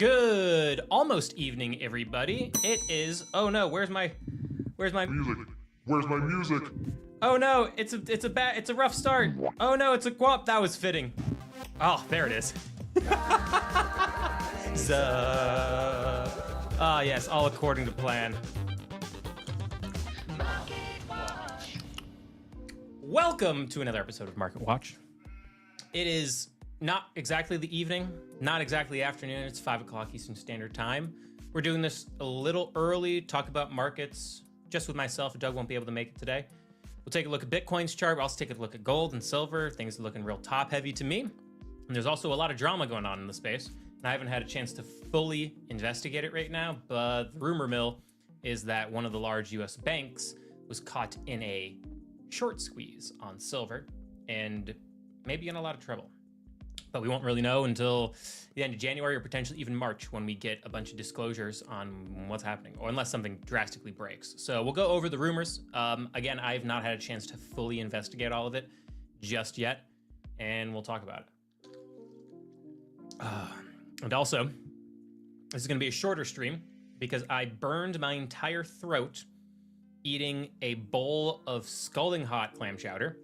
Good almost evening, everybody. It is. Oh no, where's my Music. Where's my music? Oh no, it's a rough start. Oh no, it's a guap. That was fitting. Oh, there it is. Ah yes, all according to plan. Welcome to another episode of Market Watch. It is not exactly the evening, not exactly the afternoon. It's 5 o'clock Eastern Standard Time. We're doing this a little early, talk about markets just with myself. Doug won't be able to make it today. We'll take a look at Bitcoin's chart. We'll also take a look at gold and silver. Things are looking real top heavy to me. And there's also a lot of drama going on in the space. And I haven't had a chance to fully investigate it right now, but the rumor mill is that one of the large US banks was caught in a short squeeze on silver and maybe in a lot of trouble. But we won't really know until the end of January or potentially even March when we get a bunch of disclosures on what's happening, or unless something drastically breaks. So we'll go over the rumors. Again, I've not had a chance to fully investigate all of it just yet, and we'll talk about it. And also, this is going to be a shorter stream because I burned my entire throat eating a bowl of scalding hot clam chowder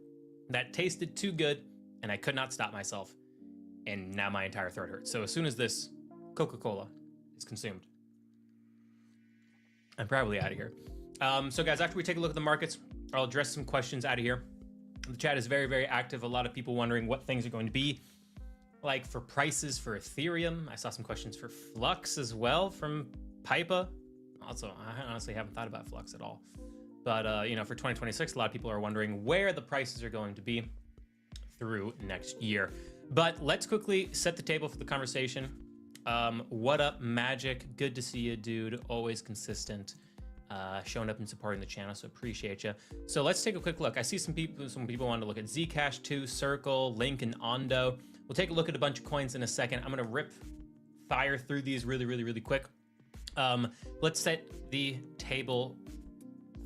that tasted too good, and I could not stop myself. And now my entire throat hurts. So as soon as this Coca-Cola is consumed, I'm probably out of here. So guys, after we take a look at the markets, I'll address some questions out of here. The chat is very, very active. A lot of people wondering what things are going to be like for prices for Ethereum. I saw some questions for Flux as well from Pipa. Also, I honestly haven't thought about Flux at all. But for 2026, a lot of people are wondering where the prices are going to be through next year. But let's quickly set the table for the conversation. What up, Magic? Good to see you, dude. Always consistent, showing up and supporting the channel, so appreciate you. So let's take a quick look. I see some people want to look at Zcash 2, Circle, Link, and Ondo. We'll take a look at a bunch of coins in a second. I'm gonna fire through these really quick. Let's set the table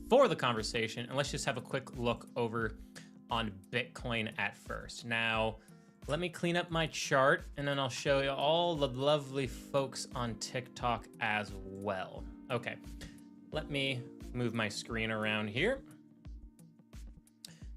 for the conversation, and let's just have a quick look over on Bitcoin at first. Now, let me clean up my chart, and then I'll show you all the lovely folks on TikTok as well. Okay, let me move my screen around here.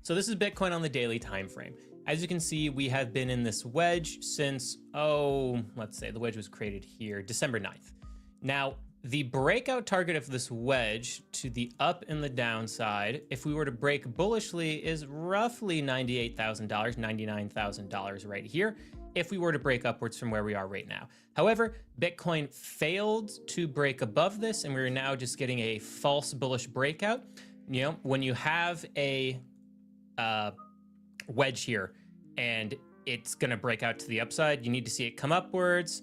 So this is Bitcoin on the daily time frame. As you can see, we have been in this wedge since, let's say the wedge was created here, December 9th. Now, the breakout target of this wedge to the up and the downside, if we were to break bullishly, is roughly $98,000, $99,000 right here, if we were to break upwards from where we are right now. However, Bitcoin failed to break above this, and we're now just getting a false bullish breakout. You know, when you have a wedge here and it's gonna break out to the upside, you need to see it come upwards,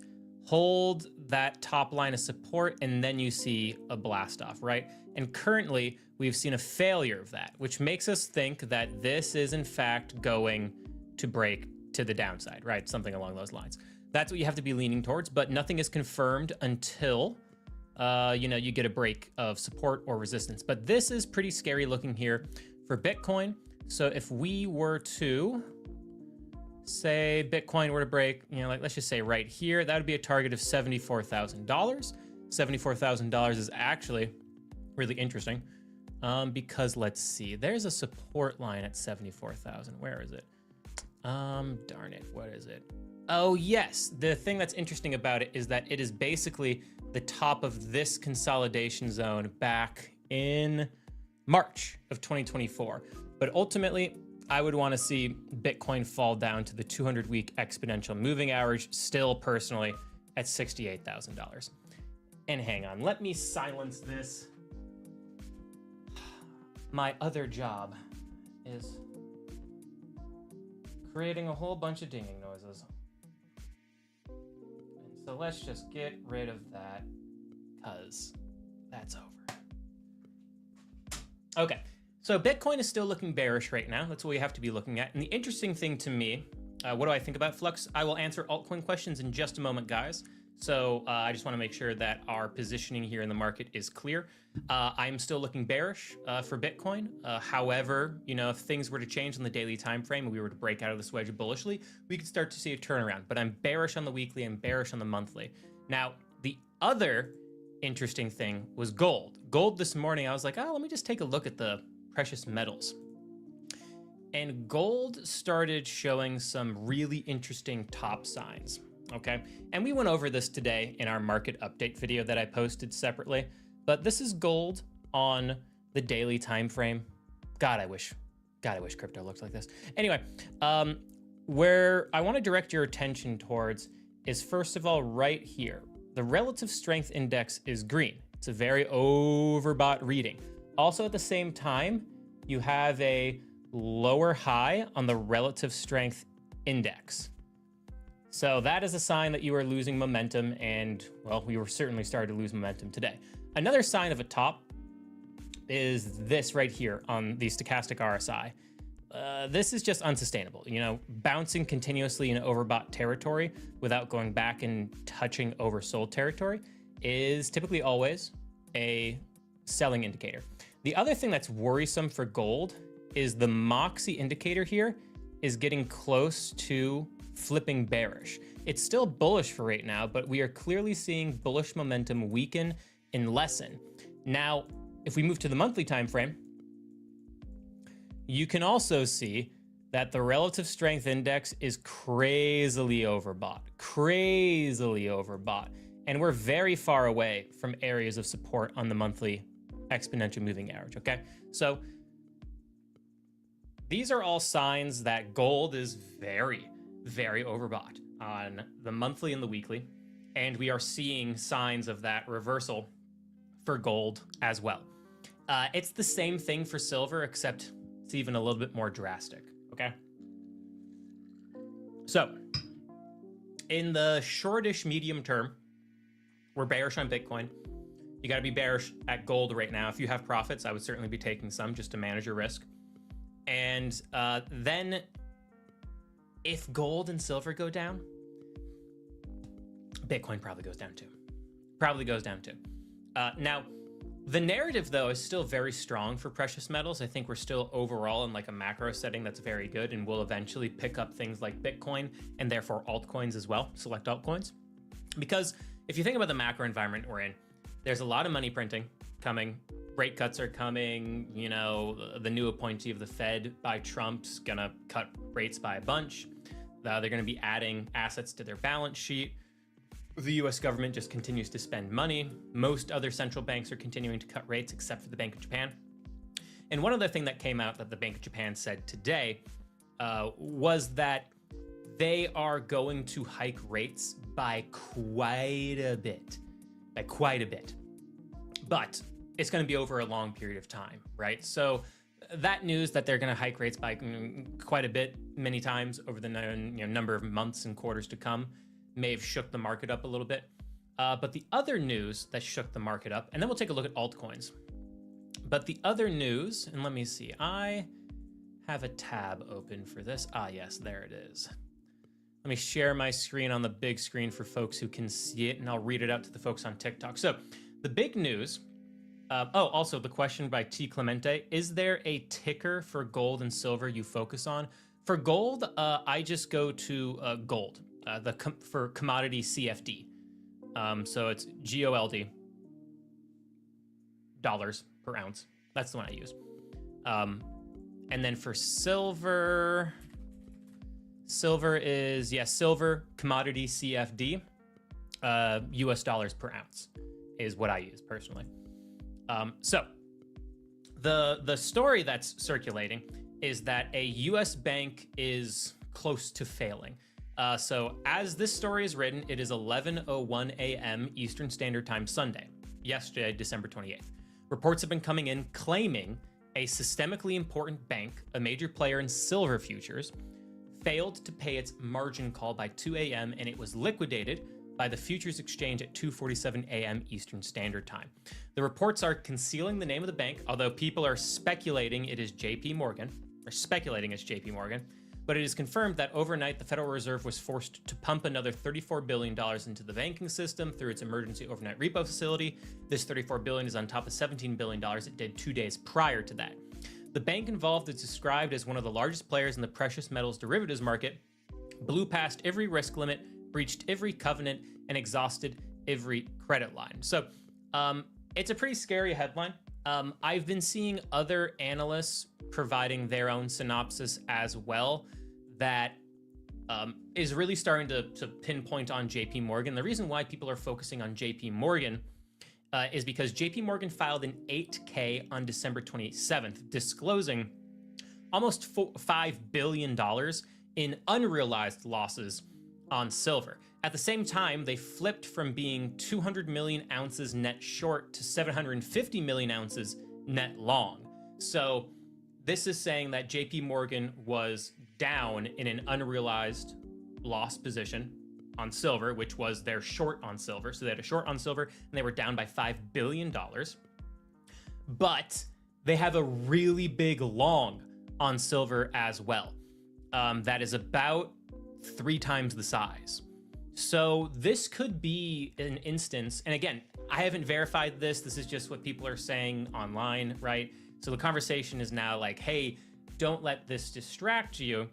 hold that top line of support, and then you see a blast off, right? And currently we've seen a failure of that, which makes us think that this is in fact going to break to the downside, right? Something along those lines. That's what you have to be leaning towards, but nothing is confirmed until you get a break of support or resistance. But this is pretty scary looking here for Bitcoin. So if we were to say Bitcoin were to break, let's just say right here, that would be a target of $74,000. $74,000 is actually really interesting because let's see, there's a support line at 74,000. Where is it? Darn it, what is it? Oh yes, the thing that's interesting about it is that it is basically the top of this consolidation zone back in March of 2024. But ultimately, I would want to see Bitcoin fall down to the 200-week exponential moving average, still personally at $68,000. And hang on, let me silence this. My other job is creating a whole bunch of dinging noises. And so let's just get rid of that, because that's over. Okay. So Bitcoin is still looking bearish right now. That's what we have to be looking at. And the interesting thing to me, what do I think about Flux? I will answer altcoin questions in just a moment, guys. So I just want to make sure that our positioning here in the market is clear. I'm still looking bearish for Bitcoin. However, if things were to change on the daily time frame and we were to break out of this wedge bullishly, we could start to see a turnaround. But I'm bearish on the weekly and bearish on the monthly. Now, the other interesting thing was gold. Gold this morning, I was like, oh, let me just take a look at the precious metals. And gold started showing some really interesting top signs, okay? And we went over this today in our market update video that I posted separately, but this is gold on the daily time frame. God, I wish crypto looked like this. Anyway, where I want to direct your attention towards is, first of all, right here. The relative strength index is green. It's a very overbought reading. Also at the same time, you have a lower high on the relative strength index. So that is a sign that you are losing momentum, and well, we were certainly starting to lose momentum today. Another sign of a top is this right here on the stochastic RSI. This is just unsustainable. You know, bouncing continuously in overbought territory without going back and touching oversold territory is typically always a selling indicator. The other thing that's worrisome for gold is the Moxie indicator here is getting close to flipping bearish. It's still bullish for right now, but we are clearly seeing bullish momentum weaken and lessen. Now, if we move to the monthly time frame, you can also see that the relative strength index is crazily overbought, and we're very far away from areas of support on the monthly exponential moving average, okay? So these are all signs that gold is very, very overbought on the monthly and the weekly, and we are seeing signs of that reversal for gold as well. It's the same thing for silver, except it's even a little bit more drastic, okay? So, in the shortish medium term, we're bearish on Bitcoin. You got to be bearish at gold right now. If you have profits, I would certainly be taking some just to manage your risk. And then if gold and silver go down, Bitcoin probably goes down too. Now, the narrative, though, is still very strong for precious metals. I think we're still overall in like a macro setting that's very good, and we'll eventually pick up things like Bitcoin and therefore altcoins as well, select altcoins. Because if you think about the macro environment we're in, there's a lot of money printing coming. Rate cuts are coming. You know, the new appointee of the Fed by Trump's gonna cut rates by a bunch. They're gonna be adding assets to their balance sheet. The US government just continues to spend money. Most other central banks are continuing to cut rates except for the Bank of Japan. And one other thing that came out that the Bank of Japan said today was that they are going to hike rates by quite a bit. But it's going to be over a long period of time, right? So that news that they're going to hike rates by quite a bit, many times over the number of months and quarters to come, may have shook the market up a little bit. But the other news that shook the market up, and then we'll take a look at altcoins. But the other news, and let me see, I have a tab open for this. Ah, yes, there it is. Let me share my screen on the big screen for folks who can see it, and I'll read it out to the folks on TikTok. So the big news, also the question by T. Clemente, is there a ticker for gold and silver you focus on? For gold, I just go to gold. For commodity CFD. So it's GOLD, dollars per ounce. That's the one I use. And then for silver is, silver commodity CFD, US dollars per ounce is what I use personally. So the story that's circulating is that a US bank is close to failing. So as this story is written, it is 11:01 a.m. Eastern Standard Time Sunday, yesterday, December 28th. Reports have been coming in claiming a systemically important bank, a major player in silver futures, failed to pay its margin call by 2 a.m. and it was liquidated by the futures exchange at 2:47 a.m. Eastern Standard Time. The reports are concealing the name of the bank, although people are speculating it is JP Morgan, but it is confirmed that overnight the Federal Reserve was forced to pump another $34 billion into the banking system through its emergency overnight repo facility. This $34 billion is on top of $17 billion it did 2 days prior to that. The bank involved is described as one of the largest players in the precious metals derivatives market, blew past every risk limit, breached every covenant, and exhausted every credit line. So it's a pretty scary headline. I've been seeing other analysts providing their own synopsis as well that is really starting to pinpoint on JP Morgan. The reason why people are focusing on JP Morgan is because JP Morgan filed an 8K on December 27th, disclosing almost $5 billion in unrealized losses on silver. At the same time, they flipped from being 200 million ounces net short to 750 million ounces net long. So this is saying that JP Morgan was down in an unrealized loss position on silver, which was their short on silver. So they had a short on silver and they were down by $5 billion. But they have a really big long on silver as well. That is about 3 times the size. So this could be an instance, and again, I haven't verified this. This is just what people are saying online, right? So the conversation is now like, hey, don't let this distract you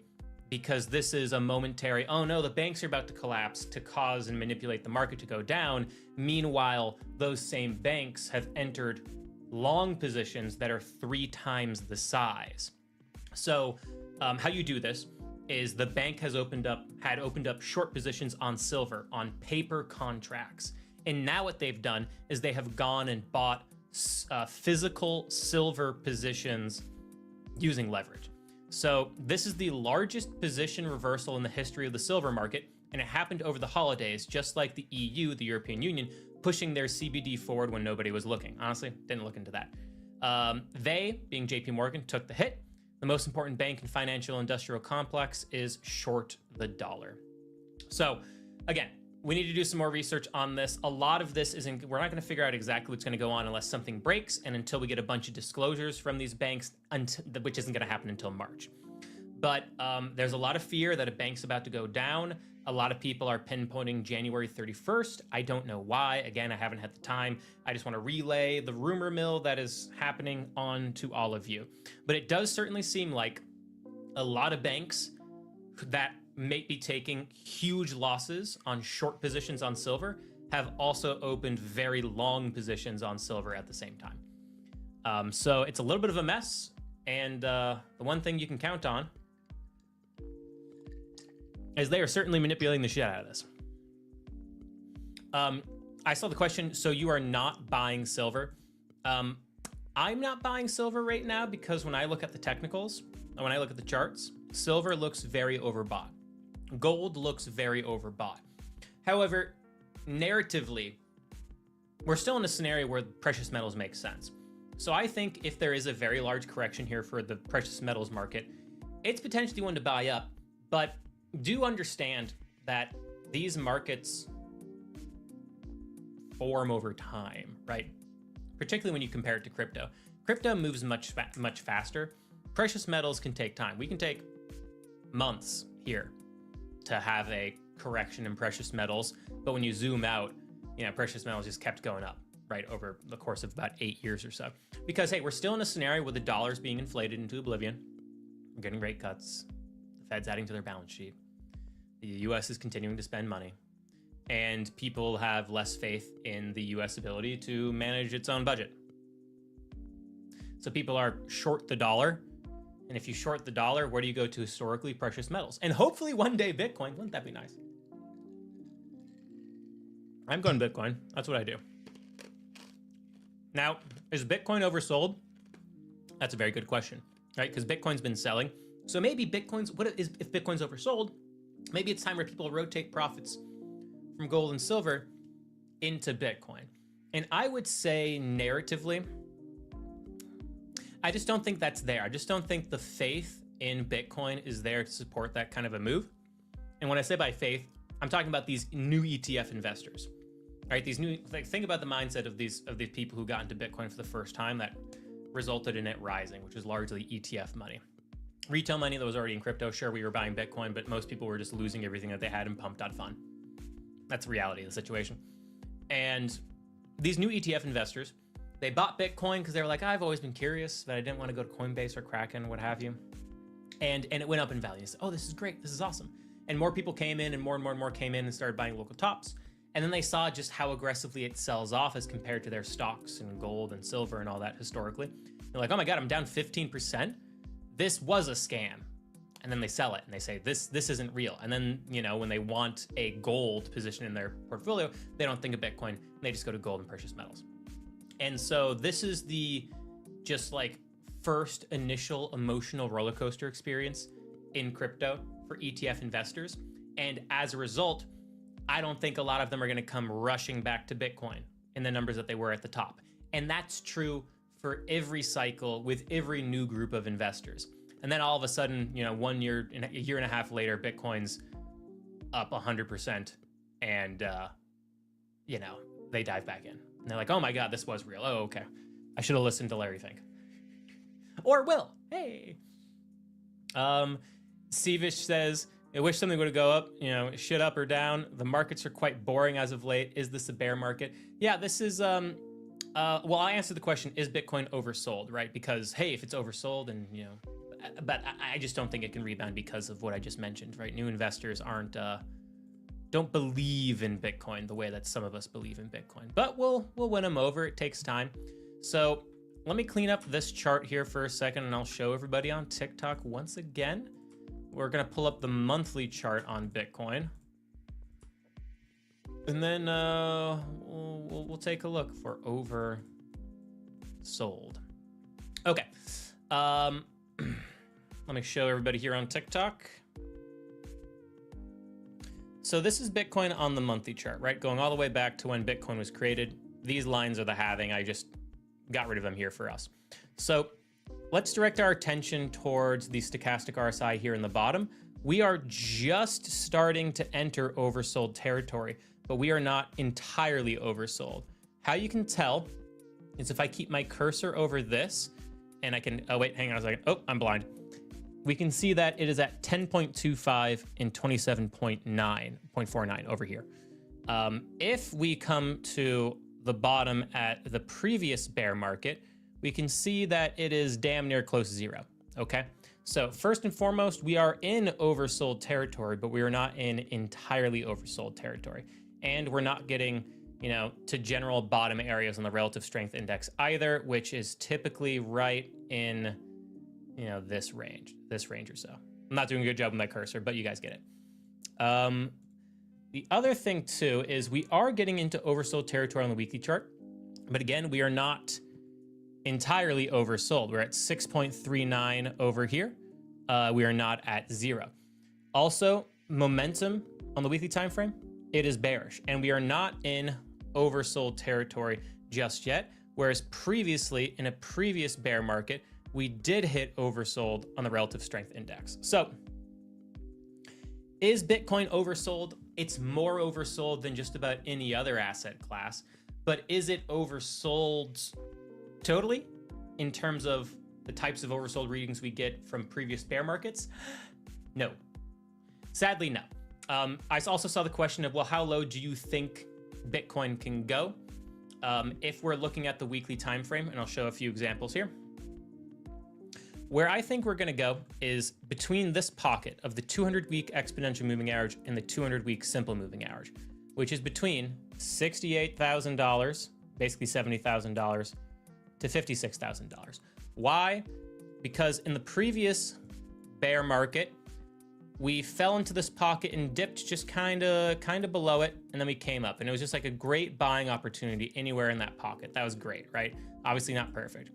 because this is a momentary, oh no, the banks are about to collapse to cause and manipulate the market to go down. Meanwhile, those same banks have entered long positions that are 3 times the size. So how you do this is the bank had opened up short positions on silver on paper contracts. And now what they've done is they have gone and bought physical silver positions using leverage. So this is the largest position reversal in the history of the silver market. And it happened over the holidays, just like the EU, the European Union, pushing their CBD forward when nobody was looking. Honestly, didn't look into that. They, being JP Morgan, took the hit. The most important bank and financial industrial complex is short the dollar. So again, we need to do some more research on this. A lot of this we're not going to figure out exactly what's going to go on unless something breaks and until we get a bunch of disclosures from these banks, which isn't going to happen until March. But there's a lot of fear that a bank's about to go down. A lot of people are pinpointing January 31st. I don't know why. Again, I haven't had the time. I just want to relay the rumor mill that is happening on to all of you. But it does certainly seem like a lot of banks that may be taking huge losses on short positions on silver have also opened very long positions on silver at the same time. So it's a little bit of a mess. And the one thing you can count on is they are certainly manipulating the shit out of this. I saw the question, so you are not buying silver. I'm not buying silver right now because when I look at the technicals, and when I look at the charts, silver looks very overbought. Gold looks very overbought. However, narratively, we're still in a scenario where precious metals make sense. So I think if there is a very large correction here for the precious metals market, it's potentially one to buy up, but do understand that these markets form over time, right? Particularly when you compare it to crypto. Crypto moves much faster. Precious metals can take time. We can take months here to have a correction in precious metals, but when you zoom out, precious metals just kept going up, right, over the course of about 8 years or so. Because, hey, we're still in a scenario where the dollar's being inflated into oblivion. We're getting rate cuts. The Fed's adding to their balance sheet. The US is continuing to spend money. And people have less faith in the US ability to manage its own budget. So people are short the dollar. And if you short the dollar, where do you go to historically? Precious metals. And hopefully one day Bitcoin. Wouldn't that be nice? I'm going Bitcoin. That's what I do. Now, is Bitcoin oversold? That's a very good question, right? Because Bitcoin's been selling. So maybe if Bitcoin's oversold, maybe it's time where people rotate profits from gold and silver into Bitcoin. And I would say narratively, I just don't think that's there. I just don't think the faith in Bitcoin is there to support that kind of a move. And when I say by faith, I'm talking about these new ETF investors, right? These new, think about the mindset of these people who got into Bitcoin for the first time that resulted in it rising, which is largely ETF money. Retail money that was already in crypto, sure, we were buying Bitcoin, but most people were just losing everything that they had and pumped out fun. That's the reality of the situation. And these new ETF investors, they bought Bitcoin because they were like, I've always been curious, but I didn't want to go to Coinbase or Kraken, what have you. And it went up in value. Said, oh, this is great. This is awesome. And more people came in and more came in and started buying local tops. And then they saw just how aggressively it sells off as compared to their stocks and gold and silver and all that historically. They're like, oh my God, I'm down 15%. This was a scam. And then they sell it and they say, this isn't real. And then, you know, when they want a gold position in their portfolio, they don't think of Bitcoin. They just go to gold and precious metals. And so this is the just like first initial emotional roller coaster experience in crypto for ETF investors. And as a result, I don't think a lot of them are going to come rushing back to Bitcoin in the numbers that they were at the top. And that's true for every cycle with every new group of investors. And then all of a sudden, you know, a year and a half later, Bitcoin's up 100%, and you know, they dive back in. And they're like, oh my God, this was real. Oh, okay. I should have listened to Larry Fink. Or Will. Hey. Sevish says, I wish something would go up, you know, shit up or down. The markets are quite boring as of late. Is this a bear market? Yeah, this is, well, I answered the question, is Bitcoin oversold, right? Because, hey, if it's oversold and, you know, but I just don't think it can rebound because of what I just mentioned, right? New investors don't believe in Bitcoin the way that some of us believe in Bitcoin, but we'll win them over. It takes time. So let me clean up this chart here for a second and I'll show everybody on TikTok once again. We're gonna pull up the monthly chart on Bitcoin. And then we'll take a look for oversold. Okay. Let me show everybody here on TikTok. So this is Bitcoin on the monthly chart, right? Going all the way back to when Bitcoin was created. These lines are the halving. I just got rid of them here for us. So let's direct our attention towards the stochastic RSI here in the bottom. We are just starting to enter oversold territory, but we are not entirely oversold. How you can tell is if I keep my cursor over this and I can, oh wait, hang on a second. Oh, I'm blind. We can see that it is at 10.25 and 27.49 over here. If we come to the bottom at the previous bear market, we can see that it is damn near close to zero, okay? So first and foremost, we are in oversold territory, but we are not in entirely oversold territory. And we're not getting, you know, to general bottom areas on the relative strength index either, which is typically right in, you know, this range or so. I'm not doing a good job with my cursor, but you guys get it. The other thing too is we are getting into oversold territory on the weekly chart, but again, we are not entirely oversold. We're at 6.39 over here. We are not at zero. Also, momentum on the weekly time frame, it is bearish, and we are not in oversold territory just yet, whereas previously in a previous bear market, we did hit oversold on the relative strength index. So is Bitcoin oversold? It's more oversold than just about any other asset class, but is it oversold totally in terms of the types of oversold readings we get from previous bear markets? No. Sadly, no. I also saw the question of, well, how low do you think Bitcoin can go? If we're looking at the weekly time frame, and I'll show a few examples here. Where I think we're going to go is between this pocket of the 200-week exponential moving average and the 200-week simple moving average, which is between $68,000, basically $70,000, to $56,000. Why? Because in the previous bear market, we fell into this pocket and dipped just kind of below it, and then we came up, and it was just like a great buying opportunity anywhere in that pocket. That was great, right? Obviously not perfect.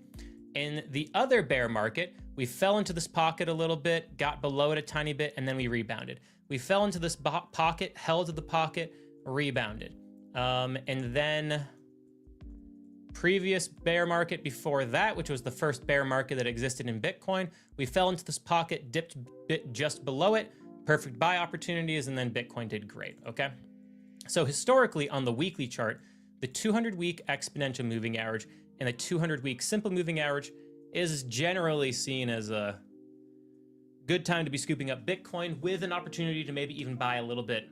In the other bear market, we fell into this pocket a little bit, got below it a tiny bit, and then we rebounded. We fell into this pocket, held to the pocket, rebounded. And then previous bear market before that, which was the first bear market that existed in Bitcoin, we fell into this pocket, dipped just below it, perfect buy opportunities, and then Bitcoin did great, okay? So historically on the weekly chart, the 200-week exponential moving average and the 200-week simple moving average is generally seen as a good time to be scooping up Bitcoin with an opportunity to maybe even buy a little bit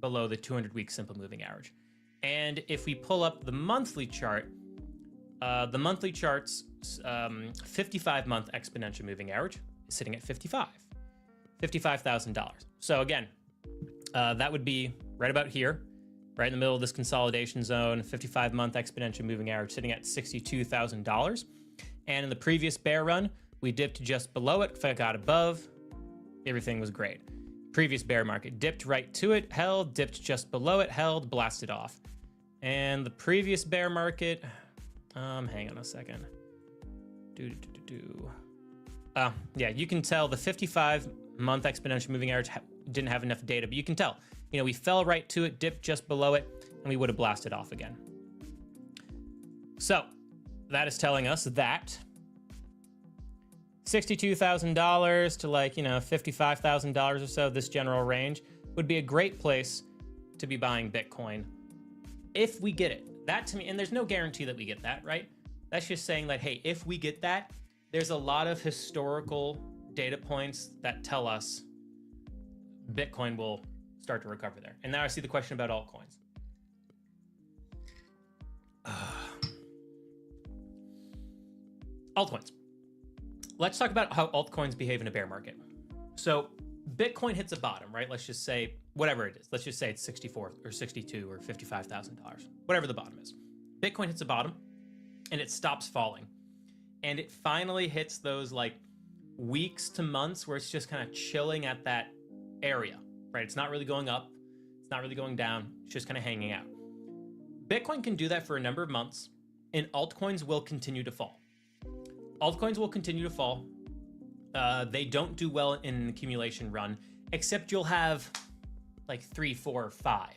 below the 200-week simple moving average. And if we pull up the monthly chart, the monthly chart's 55-month exponential moving average is sitting at $55,000. So again, that would be right about here. right in the middle of this consolidation zone, 55-month exponential moving average sitting at $62,000. And in the previous bear run, we dipped just below it, got above, everything was great. Previous bear market, dipped right to it, held, dipped just below it, held, blasted off. And the previous bear market, hang on a second. Yeah, you can tell the 55-month exponential moving average didn't have enough data, but you can tell, we fell right to it, dipped just below it, and we would have blasted off again. So that is telling us that $62,000 to $55,000 or so, this general range, would be a great place to be buying Bitcoin if we get it. That to me, and there's no guarantee that we get that, right? That's just saying that, hey, if we get that, there's a lot of historical data points that tell us Bitcoin will start to recover there. And now I see the question about altcoins. Altcoins. Let's talk about how altcoins behave in a bear market. So Bitcoin hits a bottom, right? Let's just say whatever it is. Let's just say it's 64 or 62 or $55,000, whatever the bottom is. Bitcoin hits a bottom and it stops falling. And it finally hits those like weeks to months where it's just kind of chilling at that area, right? It's not really going up. It's not really going down. It's just kind of hanging out. Bitcoin can do that for a number of months, and altcoins will continue to fall. Altcoins will continue to fall. They don't do well in an accumulation run, except you'll have like 3, 4, 5,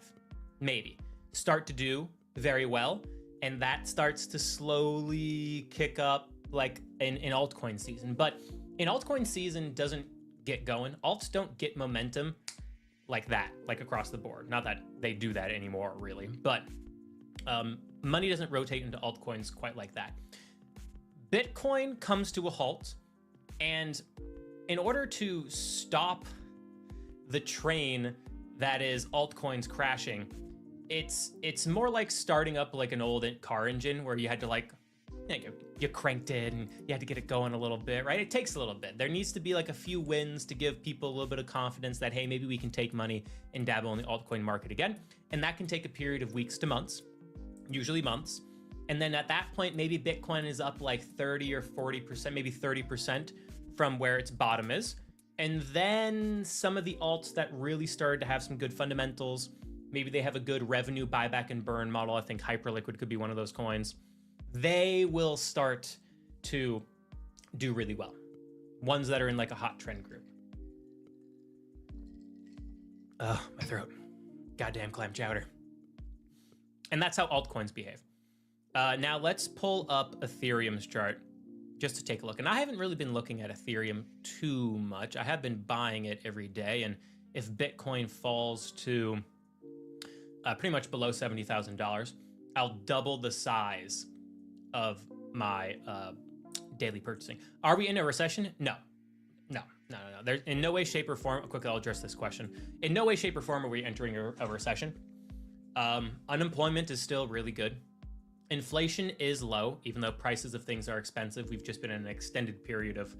maybe, start to do very well. And that starts to slowly kick up like in altcoin season. But in altcoin season doesn't get going. Alts don't get momentum like that, like across the board. Not that they do that anymore, really. But money doesn't rotate into altcoins quite like that. Bitcoin comes to a halt, and in order to stop the train that is altcoins crashing, it's more like starting up like an old car engine where you had to you cranked it and you had to get it going a little bit, right? It takes a little bit. There needs to be like a few wins to give people a little bit of confidence that, hey, maybe we can take money and dabble in the altcoin market again. And that can take a period of weeks to months, usually months. And then at that point, maybe Bitcoin is up like 30 or 40%, maybe 30% from where its bottom is. And then some of the alts that really started to have some good fundamentals, maybe they have a good revenue buyback and burn model. I think Hyperliquid could be one of those coins. They will start to do really well. Ones that are in like a hot trend group. Ugh, my throat. Goddamn clam chowder. And that's how altcoins behave. Now let's pull up Ethereum's chart just to take a look. And I haven't really been looking at Ethereum too much. I have been buying it every day. And if Bitcoin falls to pretty much below $70,000, I'll double the size of my daily purchasing. Are we in a recession? No. There's in no way, shape, or form. Quickly, I'll address this question. In no way, shape, or form are we entering a recession. Unemployment is still really good. Inflation is low, even though prices of things are expensive. We've just been in an extended period of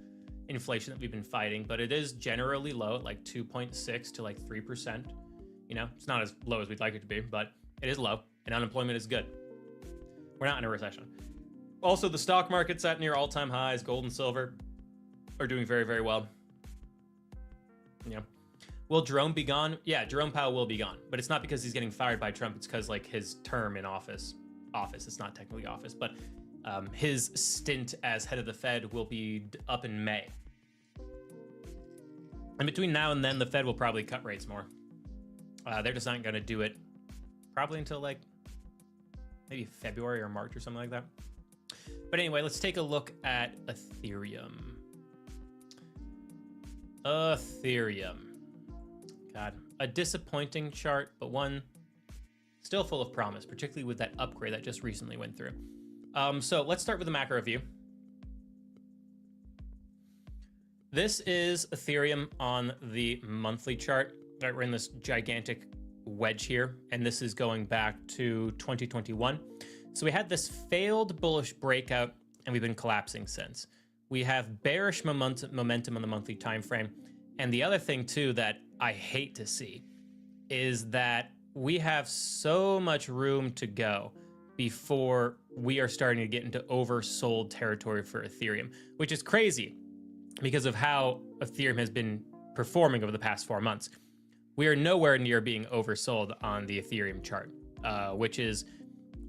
inflation that we've been fighting, but it is generally low at like 2.6 to like 3%. It's not as low as we'd like it to be, but it is low, and unemployment is good. We're not in a recession. Also, the stock market's at near all-time highs. Gold and silver are doing very, very well. Will Jerome be gone? Yeah, Jerome Powell will be gone, but it's not because he's getting fired by Trump. It's because like his term in office, it's not technically office, but his stint as head of the Fed will be up in May. And between now and then, the Fed will probably cut rates more. They're just not going to do it probably until like maybe February or March or something like that. But anyway, let's take a look at Ethereum. God, a disappointing chart, but one still full of promise, particularly with that upgrade that just recently went through. So let's start with the macro view. This is Ethereum on the monthly chart. Right, we're in this gigantic wedge here, and this is going back to 2021. So we had this failed bullish breakout, and we've been collapsing since. We have bearish momentum on the monthly time frame. And the other thing, too, that I hate to see is that we have so much room to go before we are starting to get into oversold territory for Ethereum, which is crazy because of how Ethereum has been performing over the past 4 months. We are nowhere near being oversold on the Ethereum chart, which is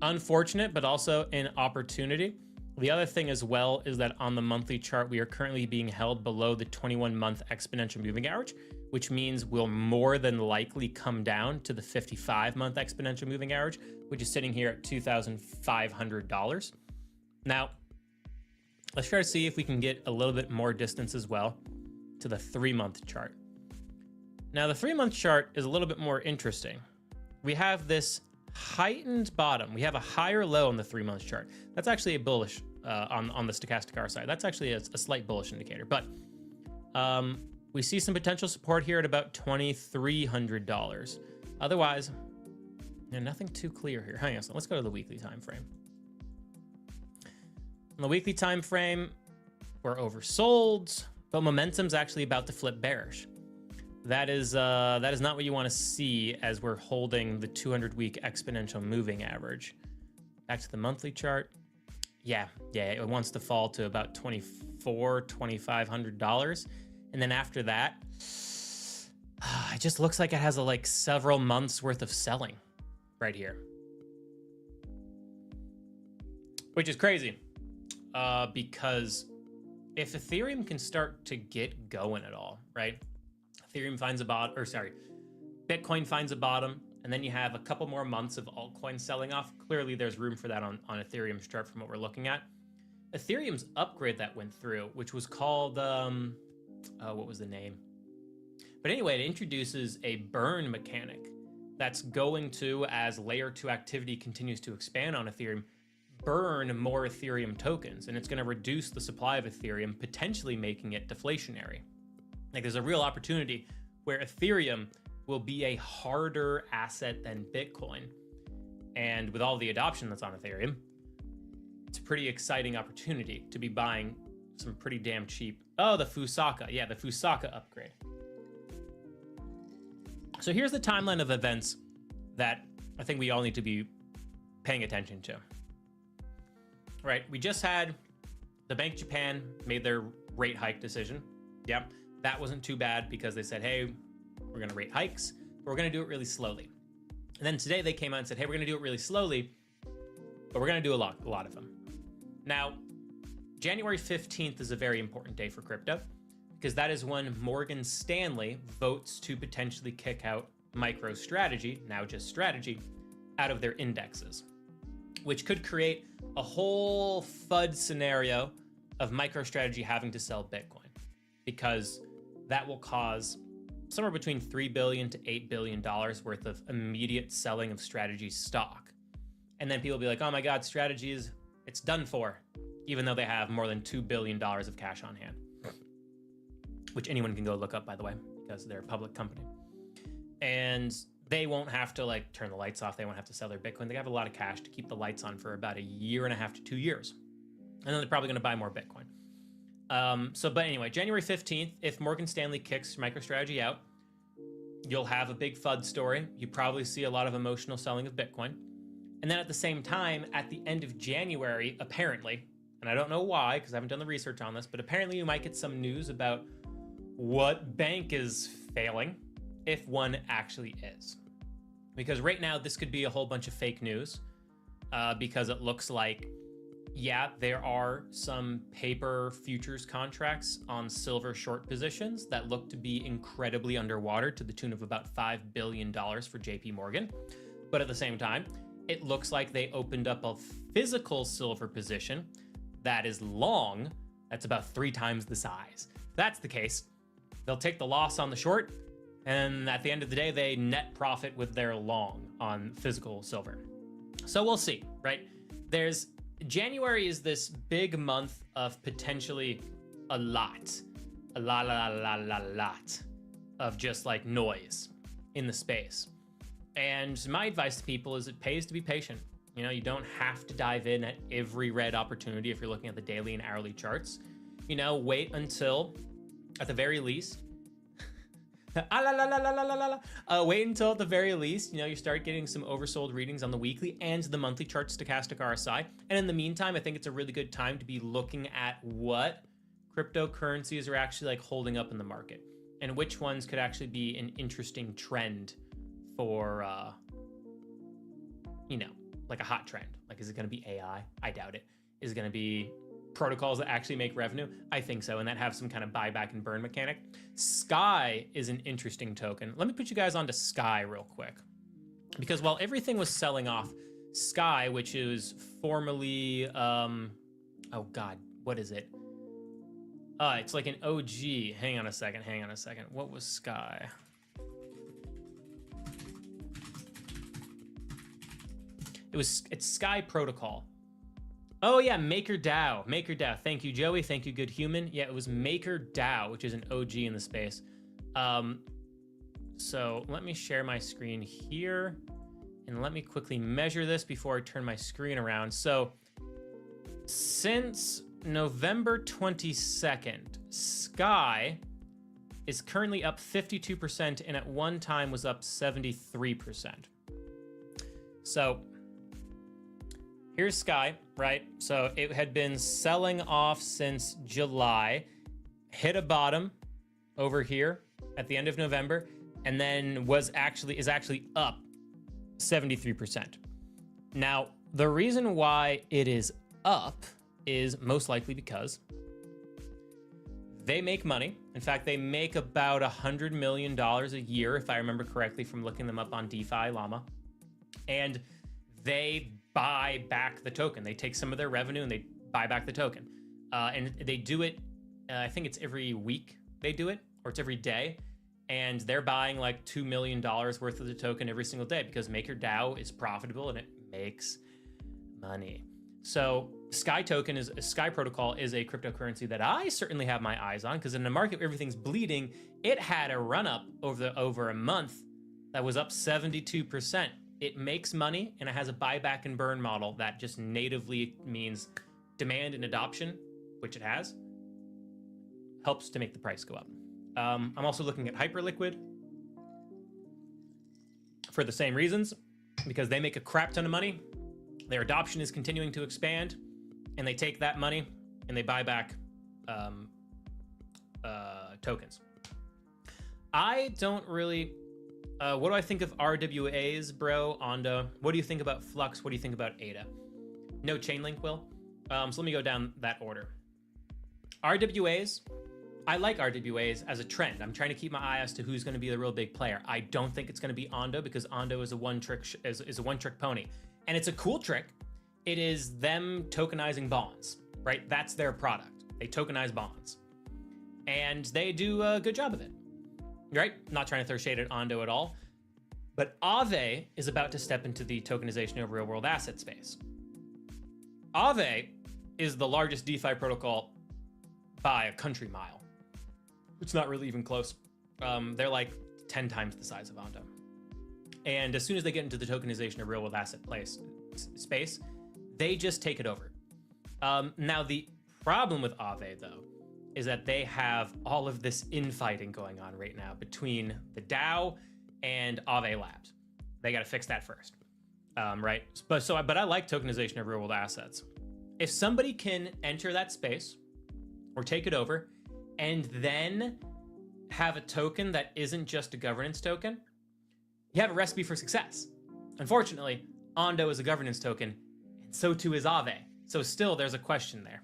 unfortunate, but also an opportunity. The other thing as well is that on the monthly chart, we are currently being held below the 21-month exponential moving average, which means we'll more than likely come down to the 55-month exponential moving average, which is sitting here at $2,500. Now, let's try to see if we can get a little bit more distance as well to the 3-month chart. Now, the 3-month chart is a little bit more interesting. We have this heightened bottom. We have a higher low on the 3-month chart. That's actually a bullish on the stochastic R side. That's actually a slight bullish indicator, but we see some potential support here at about $2,300. Otherwise, nothing too clear here. Hang on, so let's go to the weekly time frame. On the weekly time frame, we're oversold, but momentum's actually about to flip bearish. That is not what you want to see as we're holding the 200-week exponential moving average. Back to the monthly chart. Yeah, it wants to fall to about $2,500. And then after that, it just looks like it has like several months worth of selling right here. Which is crazy because if Ethereum can start to get going at all, right? Ethereum finds a bottom, or sorry, Bitcoin finds a bottom, and then you have a couple more months of altcoins selling off. Clearly, there's room for that on Ethereum's chart from what we're looking at. Ethereum's upgrade that went through, which was called, what was the name? But anyway, it introduces a burn mechanic that's going to, as layer 2 activity continues to expand on Ethereum, burn more Ethereum tokens, and it's going to reduce the supply of Ethereum, potentially making it deflationary. Like, there's a real opportunity where Ethereum will be a harder asset than Bitcoin. And with all the adoption that's on Ethereum, it's a pretty exciting opportunity to be buying some pretty damn cheap. Oh, the Fusaka. Yeah, the Fusaka upgrade. So here's the timeline of events that I think we all need to be paying attention to. Right, we just had the Bank of Japan made their rate hike decision. Yep. That wasn't too bad because they said, hey, we're going to rate hikes, but we're going to do it really slowly. And then today they came out and said, hey, we're going to do it really slowly, but we're going to do a lot of them. Now, January 15th is a very important day for crypto because that is when Morgan Stanley votes to potentially kick out MicroStrategy, now just Strategy, out of their indexes, which could create a whole FUD scenario of MicroStrategy having to sell Bitcoin, because that will cause somewhere between $3 billion to $8 billion worth of immediate selling of Strategy stock. And then people will be like, oh my God, Strategy it's done for, even though they have more than $2 billion of cash on hand, which anyone can go look up, by the way, because they're a public company. And they won't have to like turn the lights off. They won't have to sell their Bitcoin. They have a lot of cash to keep the lights on for about 1.5 to 2 years. And then they're probably going to buy more Bitcoin. But anyway, January 15th, if Morgan Stanley kicks MicroStrategy out, you'll have a big FUD story. You probably see a lot of emotional selling of Bitcoin. And then at the same time, at the end of January, apparently, and I don't know why, because I haven't done the research on this, but apparently you might get some news about what bank is failing, if one actually is. Because right now, this could be a whole bunch of fake news, because it looks like, yeah, there are some paper futures contracts on silver short positions that look to be incredibly underwater to the tune of about $5 billion for JP Morgan. But at the same time, it looks like they opened up a physical silver position that is long, that's about 3 times the size. If that's the case, they'll take the loss on the short, and at the end of the day, they net profit with their long on physical silver. So we'll see, right? January is this big month of potentially a lot of just like noise in the space. And my advice to people is it pays to be patient. You know, you don't have to dive in at every red opportunity if you're looking at the daily and hourly charts. You know, wait until, at the very least, Ah, la, la, la, la, la, la, la. Wait until at the very least, you start getting some oversold readings on the weekly and the monthly chart stochastic RSI. And in the meantime, I think it's a really good time to be looking at what cryptocurrencies are actually like holding up in the market and which ones could actually be an interesting trend for, like a hot trend. Like, is it going to be AI? I doubt it. Is it going to be protocols that actually make revenue? I think so, and that have some kind of buyback and burn mechanic. Sky is an interesting token. Let me put you guys onto Sky real quick, because while everything was selling off, Sky, which is formerly, oh God, what is it? It's like an OG. Hang on a second. What was Sky? It's Sky Protocol. Oh yeah, MakerDAO. Thank you, Joey. Thank you, Good Human. Yeah, it was MakerDAO, which is an OG in the space. So let me share my screen here, and let me quickly measure this before I turn my screen around. So since November 22nd, Sky is currently up 52%, and at one time was up 73%. So here's Sky, right? So it had been selling off since July, hit a bottom over here at the end of November, and then is actually up 73%. Now, the reason why it is up is most likely because they make money. In fact, they make about $100 million a year, if I remember correctly from looking them up on DeFi Llama. And they buy back the token. They take some of their revenue and they buy back the token. And they do it, I think it's every week they do it, or it's every day. And they're buying like $2 million worth of the token every single day because MakerDAO is profitable and it makes money. So Sky Protocol is a cryptocurrency that I certainly have my eyes on, because in the market where everything's bleeding, it had a run up over a month that was up 72%. It makes money, and it has a buyback and burn model that just natively means demand and adoption, which it has, helps to make the price go up. I'm also looking at Hyperliquid for the same reasons, because they make a crap ton of money. Their adoption is continuing to expand, and they take that money and they buy back tokens. I don't really... what do I think of RWAs, bro? Ondo. What do you think about Flux? What do you think about ADA? No Chainlink, Will. So let me go down that order. RWAs. I like RWAs as a trend. I'm trying to keep my eye as to who's going to be the real big player. I don't think it's going to be Ondo, because Ondo is a one-trick pony, and it's a cool trick. It is them tokenizing bonds, right? That's their product. They tokenize bonds, and they do a good job of it. Right? Not trying to throw shade at Ondo at all, but Aave is about to step into the tokenization of real-world asset space. Aave is the largest DeFi protocol by a country mile. It's not really even close. They're like 10 times the size of Ondo. And as soon as they get into the tokenization of real-world asset space, they just take it over. Now, the problem with Aave, though, is that they have all of this infighting going on right now between the DAO and Aave Labs. They got to fix that first, right? But I like tokenization of real-world assets. If somebody can enter that space or take it over and then have a token that isn't just a governance token, you have a recipe for success. Unfortunately, Ondo is a governance token, and so too is Aave. So still, there's a question there.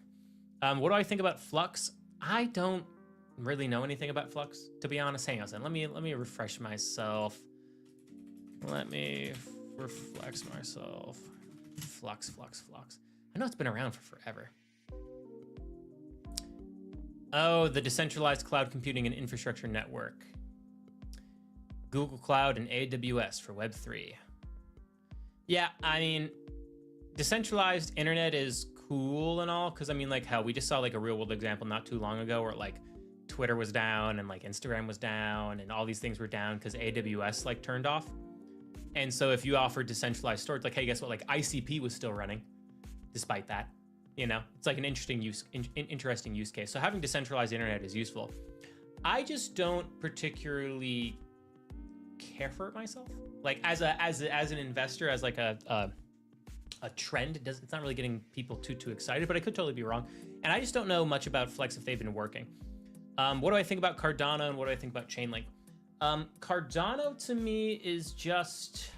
What do I think about Flux? I don't really know anything about Flux, to be honest. Hang on a second. Let me refresh myself. Let me reflex myself. Flux. I know it's been around for forever. Oh, the decentralized cloud computing and infrastructure network. Google Cloud and AWS for Web3. Yeah, I mean, decentralized internet is cool and all, because I mean, like, how we just saw like a real world example not too long ago where like Twitter was down and like Instagram was down and all these things were down because AWS like turned off. And so if you offered decentralized storage, like, hey, guess what? Like ICP was still running despite that. You know, it's like an interesting use case. So having decentralized internet is useful. I just don't particularly care for it myself. Like as an investor, as like a trend, it's not really getting people too excited, but I could totally be wrong. And I just don't know much about Flex if they've been working. What do I think about Cardano and what do I think about Chainlink? Cardano to me is just,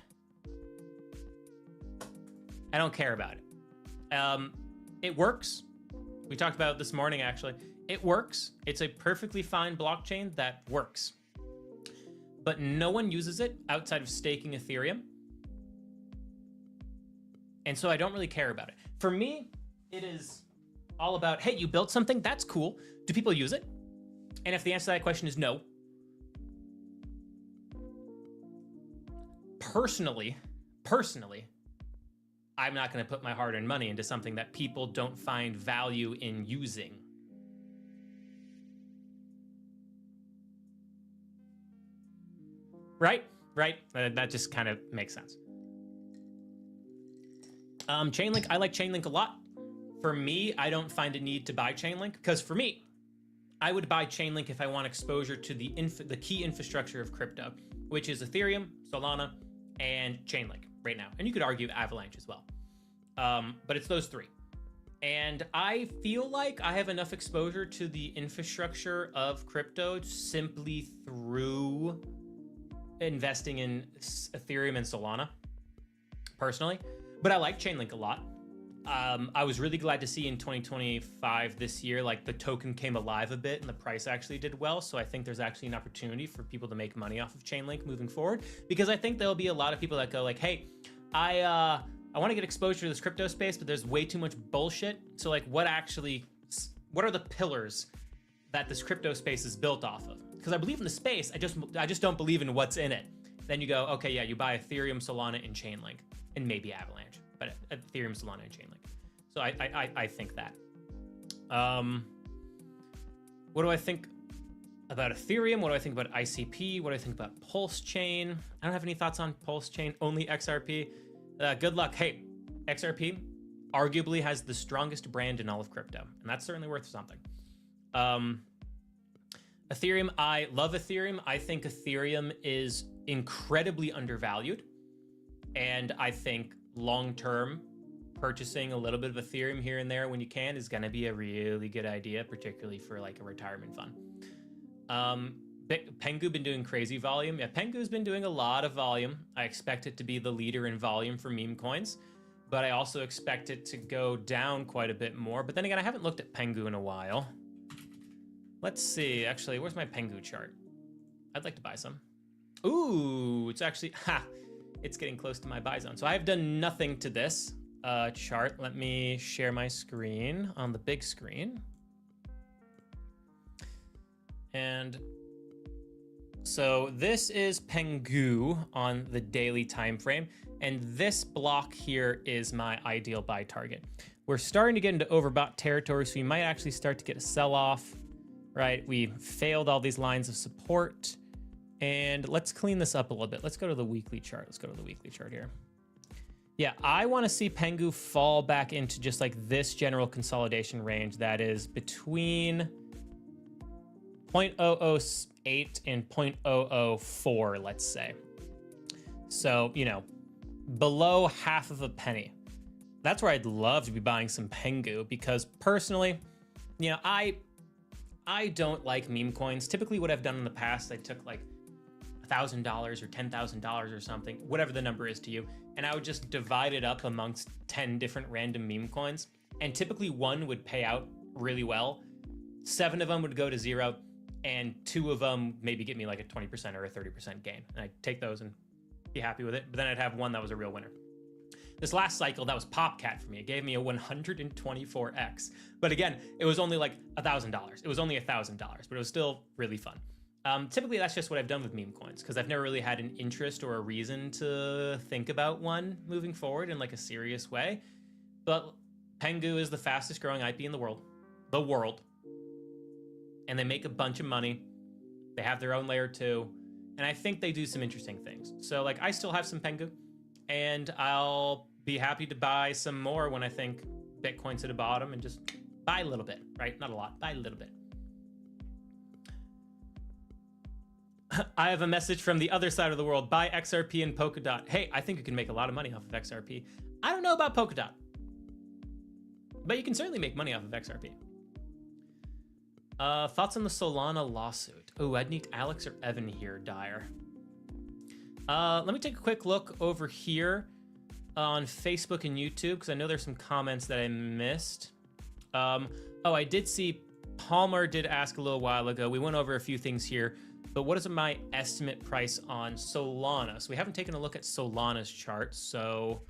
I don't care about it. It works. We talked about it this morning, actually. It works. It's a perfectly fine blockchain that works. But no one uses it outside of staking Ethereum. And so I don't really care about it. For me, it is all about, hey, you built something, that's cool. Do people use it? And if the answer to that question is no, personally, I'm not going to put my hard-earned money into something that people don't find value in using. Right? That just kind of makes sense. Chainlink, I like Chainlink a lot. For me, I don't find a need to buy Chainlink because for me, I would buy Chainlink if I want exposure to the key infrastructure of crypto, which is Ethereum, Solana, and Chainlink right now. And you could argue Avalanche as well. But it's those three. And I feel like I have enough exposure to the infrastructure of crypto simply through investing in Ethereum and Solana, personally. But I like Chainlink a lot. I was really glad to see in 2025 this year, like the token came alive a bit and the price actually did well. So I think there's actually an opportunity for people to make money off of Chainlink moving forward, because I think there'll be a lot of people that go like, hey, I want to get exposure to this crypto space, but there's way too much bullshit. So like what are the pillars that this crypto space is built off of? Because I believe in the space, I just don't believe in what's in it. Then you go, okay, yeah, you buy Ethereum, Solana, and Chainlink, and maybe Avalanche, but Ethereum, Solana, and Chainlink. So I think that. What do I think about Ethereum? What do I think about ICP? What do I think about Pulse Chain? I don't have any thoughts on Pulse Chain, only XRP. Good luck. Hey, XRP arguably has the strongest brand in all of crypto, and that's certainly worth something. Ethereum, I love Ethereum. I think Ethereum is incredibly undervalued. And I think long-term, purchasing a little bit of Ethereum here and there when you can is going to be a really good idea, particularly for like a retirement fund. Pengu been doing crazy volume. Yeah, Pengu's been doing a lot of volume. I expect it to be the leader in volume for meme coins, but I also expect it to go down quite a bit more. But then again, I haven't looked at Pengu in a while. Let's see. Actually, where's my Pengu chart? I'd like to buy some. Ooh, it's actually, it's getting close to my buy zone. So I've done nothing to this chart. Let me share my screen on the big screen. And so this is Pengu on the daily time frame. And this block here is my ideal buy target. We're starting to get into overbought territory, so we might actually start to get a sell-off, right? We failed all these lines of support. And let's clean this up a little bit. Let's go to the weekly chart. Let's go to the weekly chart here. Yeah, I want to see Pengu fall back into just like this general consolidation range that is between 0.008 and 0.004, let's say. So, you know, below half of a penny. That's where I'd love to be buying some Pengu, because personally, you know, I don't like meme coins. Typically what I've done in the past, I took like $1,000 or $10,000 or something, whatever the number is to you, and I would just divide it up amongst 10 different random meme coins, and typically one would pay out really well. 7 of them would go to zero, and 2 of them maybe get me like a 20% or a 30% gain. And I'd take those and be happy with it, but then I'd have one that was a real winner. This last cycle, that was PopCat for me. It gave me a 124x. But again, it was only like $1,000. It was only $1,000, but it was still really fun. Typically, that's just what I've done with meme coins, because I've never really had an interest or a reason to think about one moving forward in like a serious way. But Pengu is the fastest growing IP in the world. And they make a bunch of money. They have their own layer 2. And I think they do some interesting things. So like I still have some Pengu, and I'll be happy to buy some more when I think Bitcoin's at a bottom, and just buy a little bit, right? Not a lot, buy a little bit. I have a message from the other side of the world. Buy XRP and Polkadot. Hey, I think you can make a lot of money off of XRP. I don't know about Polkadot, but you can certainly make money off of XRP. Thoughts on the Solana lawsuit? Oh, I'd need Alex or Evan here, Dyer. Let me take a quick look over here on Facebook and YouTube, because I know there's some comments that I missed. Oh, I did see Palmer did ask a little while ago. We went over a few things here, but what is my estimate price on Solana? So we haven't taken a look at Solana's chart. So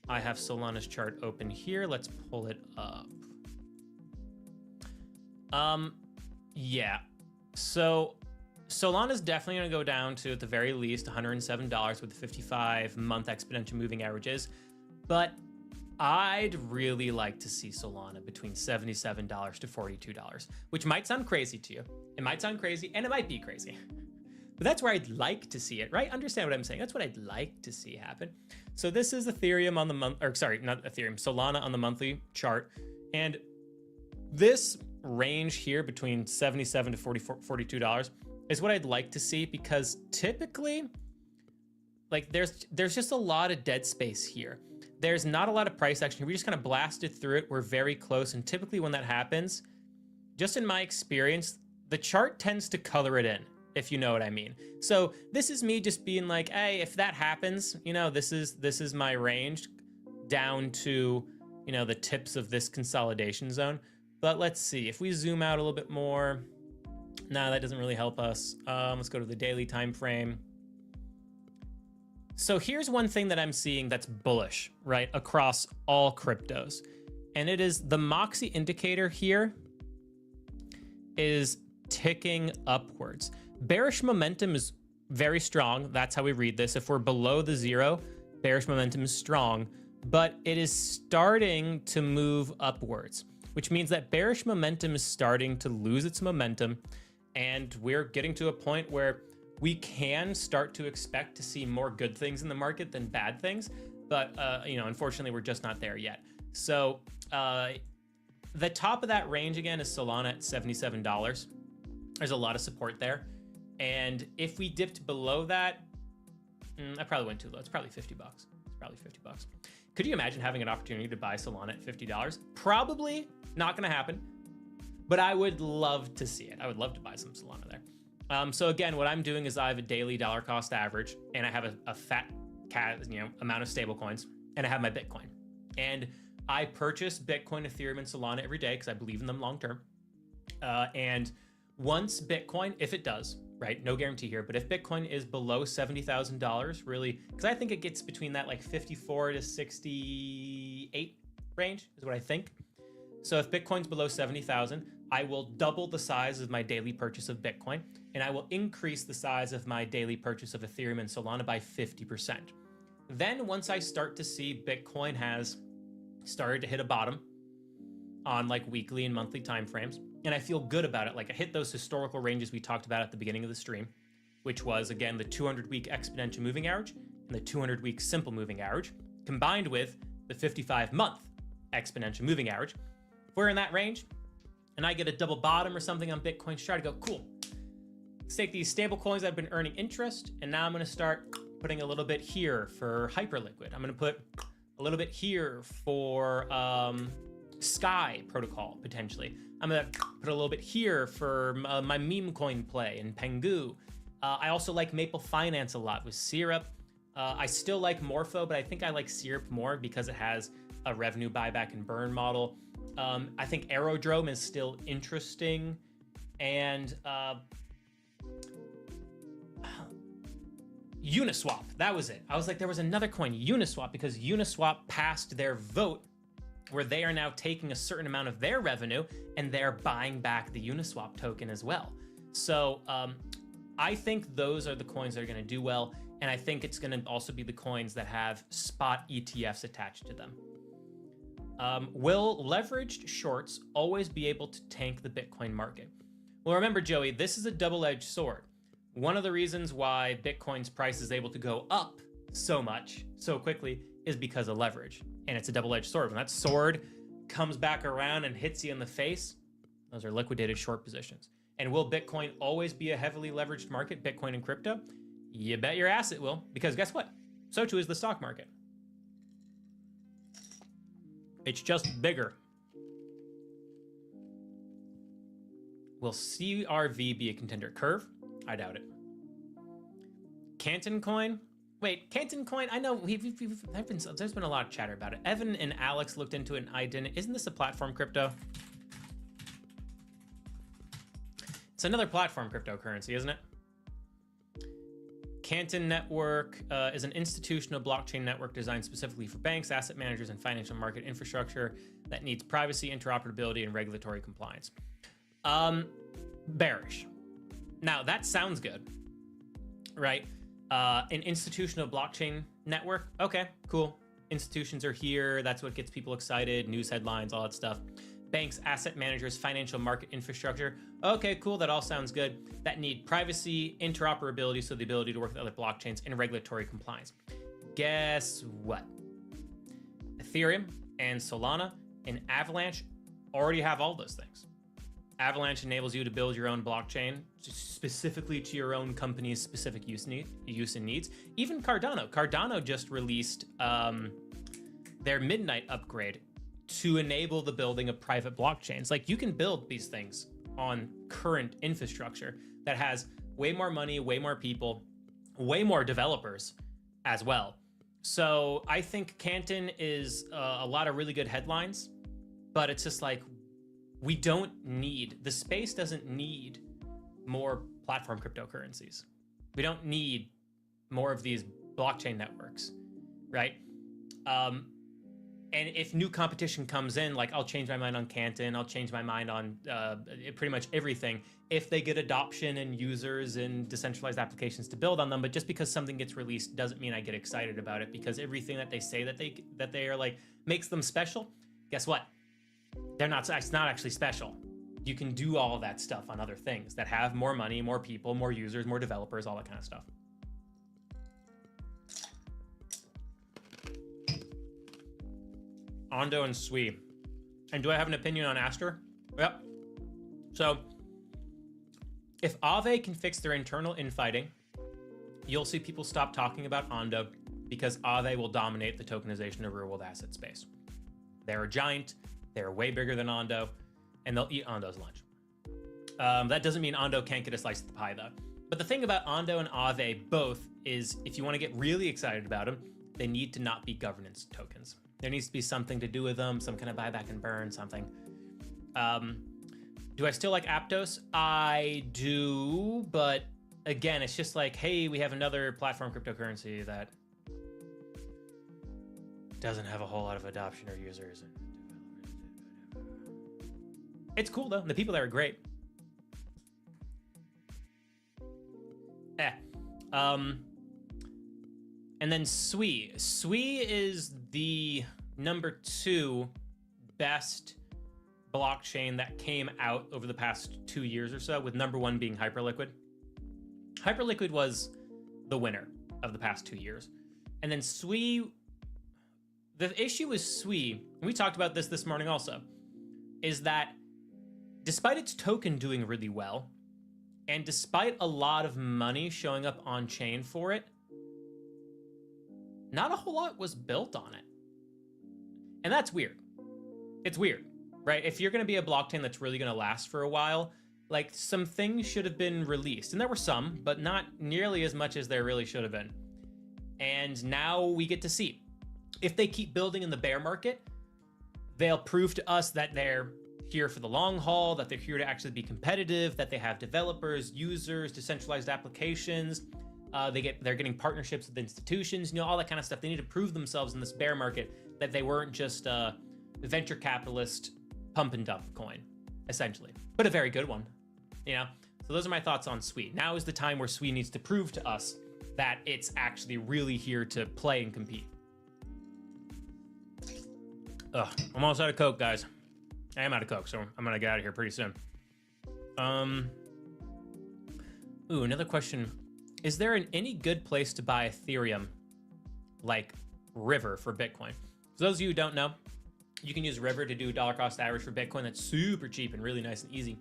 I have Solana's chart open here. Let's pull it up. Yeah. So Solana's definitely going to go down to, at the very least, $107 with the 55-month exponential moving averages. But I'd really like to see Solana between $77 to $42, which might sound crazy to you. It might sound crazy, and it might be crazy. But that's where I'd like to see it, right? Understand what I'm saying? That's what I'd like to see happen. So this is Ethereum on the month, or sorry, not Ethereum, Solana on the monthly chart. And this range here between $77 to $42 is what I'd like to see, because typically, like, there's just a lot of dead space here. There's not a lot of price action. We just kind of blasted through it. We're very close. And typically when that happens, just in my experience, the chart tends to color it in, if you know what I mean. So this is me just being like, hey, if that happens, you know, this is my range down to, you know, the tips of this consolidation zone. But let's see, if we zoom out a little bit more, nah, that doesn't really help us. Let's go to the daily time frame. So here's one thing that I'm seeing that's bullish, right, across all cryptos. And it is the Moxie indicator here is ticking upwards. Bearish momentum is very strong. That's how we read this. If we're below the zero, bearish momentum is strong, but it is starting to move upwards, which means that bearish momentum is starting to lose its momentum. And we're getting to a point where we can start to expect to see more good things in the market than bad things. But, you know, unfortunately, we're just not there yet. So the top of that range, again, is Solana at $77. There's a lot of support there. And if we dipped below that, I probably went too low. It's probably $50. It's probably $50. Could you imagine having an opportunity to buy Solana at $50? Probably not going to happen, but I would love to see it. I would love to buy some Solana there. So again, what I'm doing is I have a daily dollar cost average, and I have a fat amount of stable coins, and I have my Bitcoin. And I purchase Bitcoin, Ethereum, and Solana every day because I believe in them long term. And once Bitcoin, if it does, right, no guarantee here, but if Bitcoin is below $70,000, really, because I think it gets between that like 54 to 68 range is what I think. So if Bitcoin's below 70,000, I will double the size of my daily purchase of Bitcoin, and I will increase the size of my daily purchase of Ethereum and Solana by 50%. Then once I start to see Bitcoin has started to hit a bottom on like weekly and monthly timeframes, and I feel good about it, like I hit those historical ranges we talked about at the beginning of the stream, which was, again, the 200-week exponential moving average and the 200-week simple moving average, combined with the 55-month exponential moving average. If we're in that range, and I get a double bottom or something on Bitcoin, try to go, cool. Let's take these stable coins that have been earning interest, and now I'm going to start putting a little bit here for Hyperliquid. I'm going to put a little bit here for Sky Protocol, potentially. I'm going to put a little bit here for my meme coin play in Pengu. I also like Maple Finance a lot with Syrup. I still like Morpho, but I think I like Syrup more because it has a revenue buyback and burn model. I think Aerodrome is still interesting. And Uniswap, that was it. I was like, there was another coin, Uniswap, because Uniswap passed their vote where they are now taking a certain amount of their revenue and they're buying back the Uniswap token as well. So I think those are the coins that are going to do well. And I think it's going to also be the coins that have spot ETFs attached to them. Will leveraged shorts always be able to tank the Bitcoin market? Well, remember, Joey, this is a double-edged sword. One of the reasons why Bitcoin's price is able to go up so much, so quickly, is because of leverage. And it's a double-edged sword. When that sword comes back around and hits you in the face, those are liquidated short positions. And will Bitcoin always be a heavily leveraged market, Bitcoin and crypto? You bet your ass it will, because guess what? So too is the stock market. It's just bigger. Will CRV be a contender? Curve? I doubt it. Canton Coin? Wait, Canton Coin? I know there's been a lot of chatter about it. Evan and Alex looked into it and I didn't. Isn't this a platform crypto? It's another platform cryptocurrency, isn't it? Canton Network is an institutional blockchain network designed specifically for banks, asset managers, and financial market infrastructure that needs privacy, interoperability, and regulatory compliance. Bearish. Now, that sounds good, right? An institutional blockchain network. Okay, cool. Institutions are here. That's what gets people excited. News headlines, all that stuff. Banks, asset managers, financial market infrastructure. Okay, cool. That all sounds good. That need privacy, interoperability, so the ability to work with other blockchains, and regulatory compliance. Guess what? Ethereum and Solana and Avalanche already have all those things. Avalanche enables you to build your own blockchain specifically to your own company's specific use and needs. Even Cardano. Cardano just released their Midnight upgrade to enable the building of private blockchains. Like, you can build these things on current infrastructure that has way more money, way more people, way more developers as well. So I think Canton is a lot of really good headlines, but it's just like, we don't need, the space doesn't need more platform cryptocurrencies. We don't need more of these blockchain networks, right? And if new competition comes in, like, I'll change my mind on Canton, I'll change my mind on pretty much everything if they get adoption and users and decentralized applications to build on them. But just because something gets released doesn't mean I get excited about it, because everything that they say that they are like makes them special. Guess what? They're not. It's not actually special. You can do all of that stuff on other things that have more money, more people, more users, more developers, all that kind of stuff. Ondo and Sui. And do I have an opinion on Aster? Yep. So, if Aave can fix their internal infighting, you'll see people stop talking about Ondo, because Aave will dominate the tokenization of real-world asset space. They're a giant. They're way bigger than Ondo, and they'll eat Ondo's lunch. That doesn't mean Ondo can't get a slice of the pie, though. But the thing about Ondo and Aave both is, if you want to get really excited about them, they need to not be governance tokens. There needs to be something to do with them, some kind of buyback and burn, something. Do I still like Aptos? I do, but again, it's just like, hey, we have another platform cryptocurrency that doesn't have a whole lot of adoption or users. It's cool, though. The people there are great. And then Sui. Sui is the #2 best blockchain that came out over the past 2 years or so, with #1 being Hyperliquid. Hyperliquid was the winner of the past 2 years. And then Sui, the issue with Sui, and we talked about this morning also, is that despite its token doing really well, and despite a lot of money showing up on chain for it, not a whole lot was built on it. And that's weird. It's weird, right? If you're going to be a blockchain that's really going to last for a while, like, some things should have been released. And there were some, but not nearly as much as there really should have been. And now we get to see. If they keep building in the bear market, they'll prove to us that they're here for the long haul, that they're here to actually be competitive, that they have developers, users, decentralized applications. They're getting partnerships with institutions, all that kind of stuff. They need to prove themselves in this bear market that they weren't just a venture capitalist pump and dump coin, essentially, but a very good one, So those are my thoughts on Sui. Now is the time where Sui needs to prove to us that it's actually really here to play and compete. Ugh, I'm almost out of Coke, guys. I am out of Coke, so I'm gonna get out of here pretty soon. Ooh, another question. Is there any good place to buy Ethereum, like River, for Bitcoin? For those of you who don't know, you can use River to do dollar cost average for Bitcoin. That's super cheap and really nice and easy.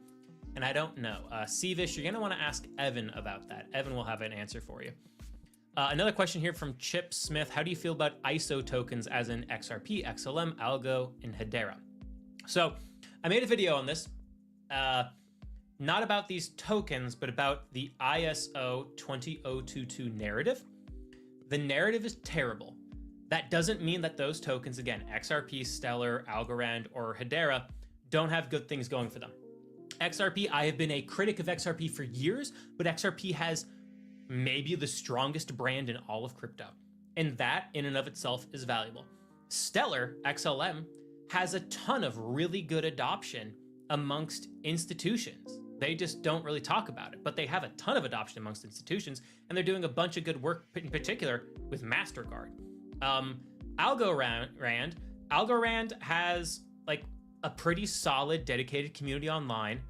And I don't know. Sevish, you're going to want to ask Evan about that. Evan will have an answer for you. Another question here from Chip Smith. How do you feel about ISO tokens as in XRP, XLM, Algo, and Hedera? So I made a video on this, not about these tokens, but about the ISO 20022 narrative. The narrative is terrible. That doesn't mean that those tokens, again, XRP, Stellar, Algorand, or Hedera, don't have good things going for them. XRP, I have been a critic of XRP for years, but XRP has maybe the strongest brand in all of crypto. And that in and of itself is valuable. Stellar, XLM, has a ton of really good adoption amongst institutions. They just don't really talk about it, but they have a ton of adoption amongst institutions, and they're doing a bunch of good work, in particular with MasterCard. Algorand has like a pretty solid dedicated community online.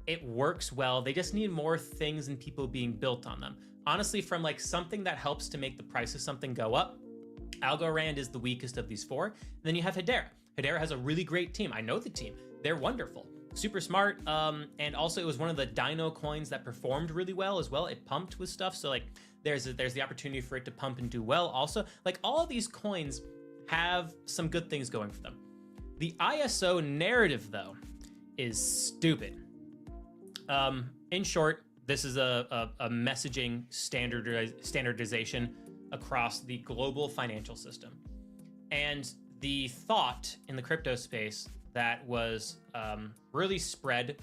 It works well. They just need more things and people being built on them. Honestly, from like something that helps to make the price of something go up, Algorand is the weakest of these four. And then you have Hedera. Hedera has a really great team. I know the team. They're wonderful, super smart. And also it was one of the Dino coins that performed really well as well. It pumped with stuff. So like there's the opportunity for it to pump and do well. Also, like all of these coins have some good things going for them. The ISO narrative though is stupid. In short, this is a messaging standardization across the global financial system. And the thought in the crypto space that was really spread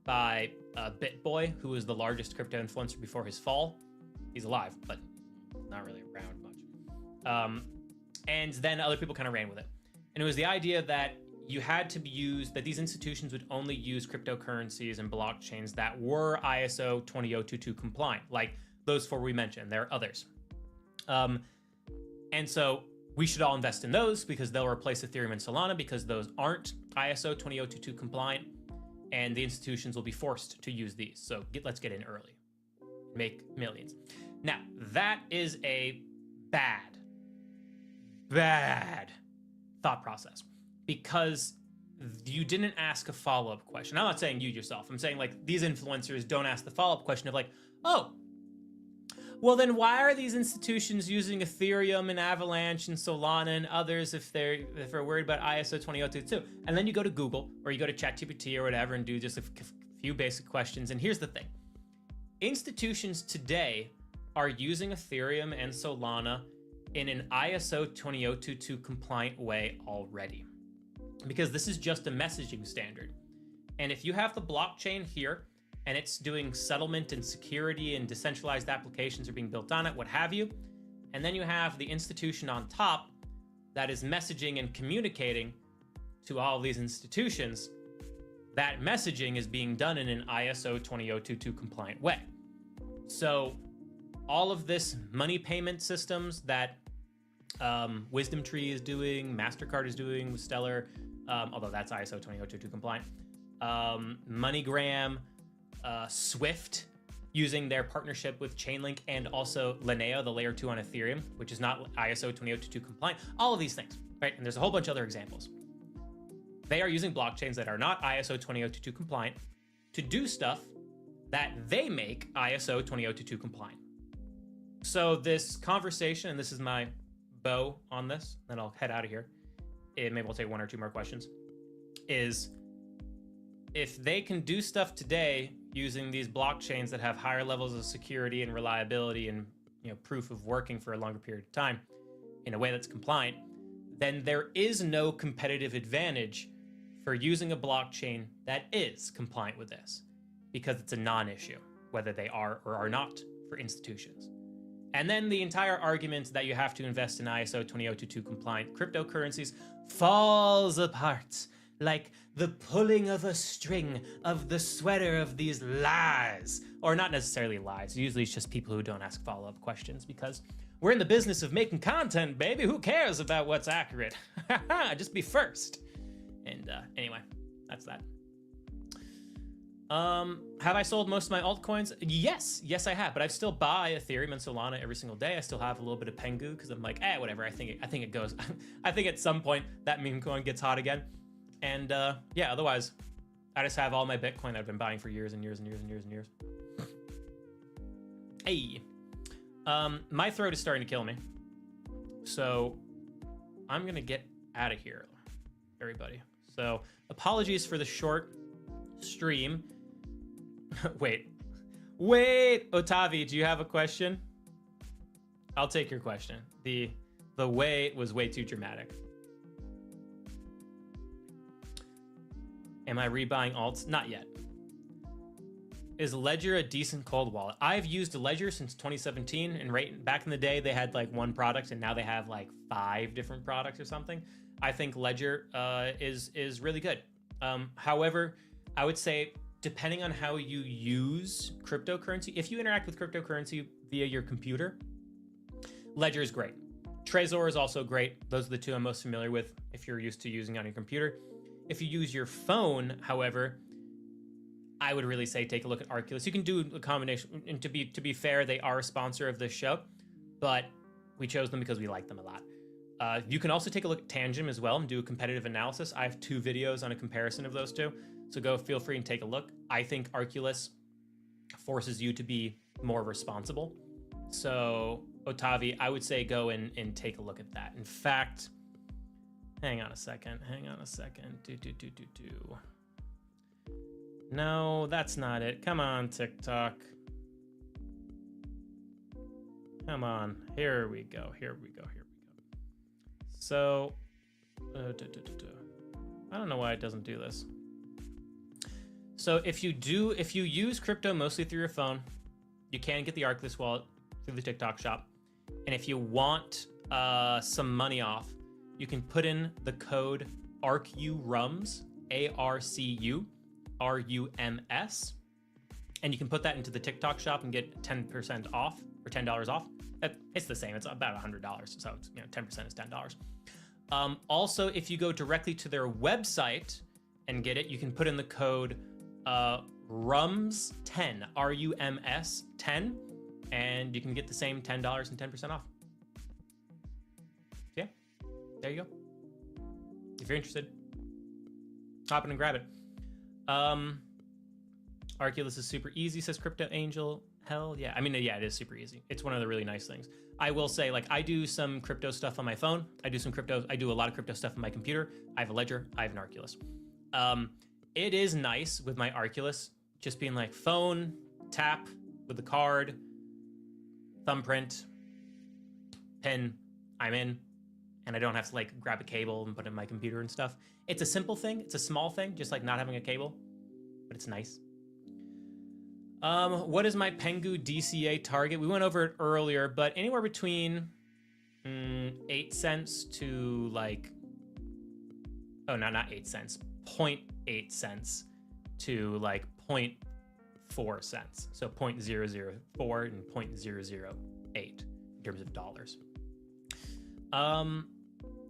by BitBoy, who was the largest crypto influencer before his fall. He's alive, but not really around much. And then other people kind of ran with it. And it was the idea that you had to that these institutions would only use cryptocurrencies and blockchains that were ISO 20022 compliant, like those four we mentioned. There are others. And so we should all invest in those because they'll replace Ethereum and Solana because those aren't ISO 20022 compliant, and the institutions will be forced to use these. So let's get in early, make millions. Now, that is a bad thought process because you didn't ask a follow-up question. I'm not saying you yourself. I'm saying like these influencers don't ask the follow-up question of like, oh, well then why are these institutions using Ethereum and Avalanche and Solana and others if they're worried about ISO 20022? And then you go to Google or you go to ChatGPT or whatever and do just a few basic questions. And here's the thing. Institutions today are using Ethereum and Solana in an ISO 20022 compliant way already, because this is just a messaging standard. And if you have the blockchain here and it's doing settlement and security and decentralized applications are being built on it, what have you, and then you have the institution on top that is messaging and communicating to all of these institutions, that messaging is being done in an ISO 20022 compliant way. So all of this money payment systems that WisdomTree is doing, MasterCard is doing with Stellar, although that's ISO 20022 compliant, MoneyGram, Swift, using their partnership with Chainlink, and also Linea, the layer 2 on Ethereum, which is not ISO 20022 compliant, all of these things, right? And there's a whole bunch of other examples. They are using blockchains that are not ISO 20022 compliant to do stuff that they make ISO 20022 compliant. So this conversation, and this is my bow on this, then I'll head out of here. Maybe we'll take one or two more questions, is if they can do stuff today using these blockchains that have higher levels of security and reliability and proof of working for a longer period of time in a way that's compliant, then there is no competitive advantage for using a blockchain that is compliant with this, because it's a non-issue whether they are or are not for institutions. And then the entire argument that you have to invest in ISO 20022 compliant cryptocurrencies falls apart like the pulling of a string of the sweater of these lies. Or not necessarily lies. Usually it's just people who don't ask follow-up questions because we're in the business of making content, baby. Who cares about what's accurate? Just be first. And anyway, that's that. Have I sold most of my altcoins? Yes, I have, but I still buy Ethereum and Solana every single day. I still have a little bit of Pengu because I'm like, whatever. I think it goes. I think at some point that meme coin gets hot again. And yeah, otherwise, I just have all my Bitcoin I've been buying for years and years and years and years and years. Hey, my throat is starting to kill me, so I'm gonna get out of here, everybody. So apologies for the short stream. Wait, Otavi, do you have a question? I'll take your question. The wait was way too dramatic. Am I rebuying alts? Not yet. Is Ledger a decent cold wallet? I've used Ledger since 2017, and right back in the day they had like one product, and now they have like 5 different products or something. I think Ledger is really good. However, I would say depending on how you use cryptocurrency, if you interact with cryptocurrency via your computer, Ledger is great. Trezor is also great. Those are the 2 I'm most familiar with if you're used to using on your computer. If you use your phone, however, I would really say take a look at Arculus. You can do a combination, and to be fair, they are a sponsor of this show, but we chose them because we like them a lot. You can also take a look at Tangem as well and do a competitive analysis. I have 2 videos on a comparison of those 2, so feel free and take a look. I think Arculus forces you to be more responsible. So Otavi, I would say go and take a look at that. In fact, hang on a second. No, that's not it. Come on, TikTok. Come on. Here we go. So, I don't know why it doesn't do this. So if you use crypto mostly through your phone, you can get the Arculus wallet through the TikTok shop. And if you want some money off, you can put in the code ARCURUMS, ARCURUMS, and you can put that into the TikTok shop and get 10% off or $10 off. It's the same. It's about $100, so it's, 10% is $10. Also, if you go directly to their website and get it, you can put in the code RUMS10, RUMS 10, and you can get the same $10 and 10% off. Yeah, there you go. If you're interested, hop in and grab it. Arculus is super easy, says Crypto Angel. Hell yeah. I mean, yeah, it is super easy. It's one of the really nice things. I will say, like, I do some crypto stuff on my phone. I do a lot of crypto stuff on my computer. I have a Ledger. I have an Arculus. It is nice with my Arculus just being like phone, tap with the card, thumbprint, pin, I'm in, and I don't have to like grab a cable and put it in my computer and stuff. It's a simple thing. It's a small thing, just like not having a cable, but it's nice. What is my Pengu DCA target? We went over it earlier, but anywhere between 8 cents to like, oh no, not 8 cents, 0.8 cents to like 0.4 cents. So 0.004 and 0.008 in terms of dollars.